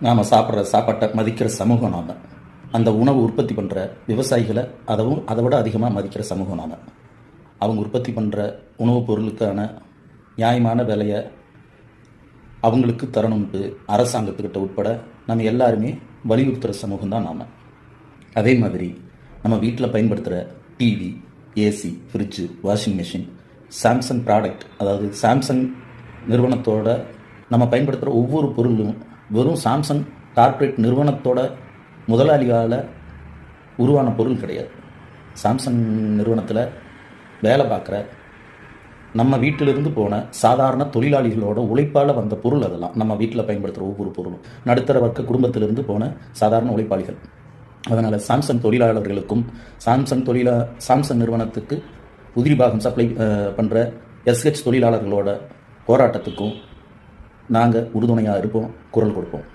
நாம் சாப்பிட்ற சாப்பாட்டை மதிக்கிற சமூகம் நாம். அந்த உணவு உற்பத்தி பண்ணுற விவசாயிகளை அதை விட அதிகமாக மதிக்கிற சமூகம் நாம். அவங்க உற்பத்தி பண்ணுற உணவுப் பொருளுக்கான நியாயமான விலையை அவங்களுக்கு தரணும்னு அரசாங்கத்துக்கிட்ட உட்பட நம்ம எல்லாருமே வலியுறுத்துகிற சமூகம் தான் நாம். அதே மாதிரி நம்ம வீட்டில் பயன்படுத்துகிற TV, AC, fridge, washing machine, Samsung product, அதாவது சாம்சங் நிறுவனத்தோட நம்ம பயன்படுத்துகிற ஒவ்வொரு பொருளும் வெறும் சாம்சங் கார்ப்பரேட் நிறுவனத்தோட முதலாளியால் உருவான பொருள் கிடையாது. சாம்சங் நிறுவனத்தில் வேலை பார்க்குற நம்ம வீட்டிலிருந்து போன சாதாரண தொழிலாளிகளோட உழைப்பால் வந்த பொருள் அதெல்லாம். நம்ம வீட்டில் பயன்படுத்துகிற ஒவ்வொரு பொருளும் நடுத்தர வர்க்க குடும்பத்திலிருந்து போன சாதாரண உழைப்பாளிகள். அதனால் சாம்சங் தொழிலாளர்களுக்கும் சாம்சங் நிறுவனத்துக்கு உதிரி பாகம் சப்ளை பண்ணுற எஸ்ஹெச் தொழிலாளர்களோட போராட்டத்துக்கும் நாங்கள் உறுதுணையாக இருப்போம், குரல் கொடுப்போம்.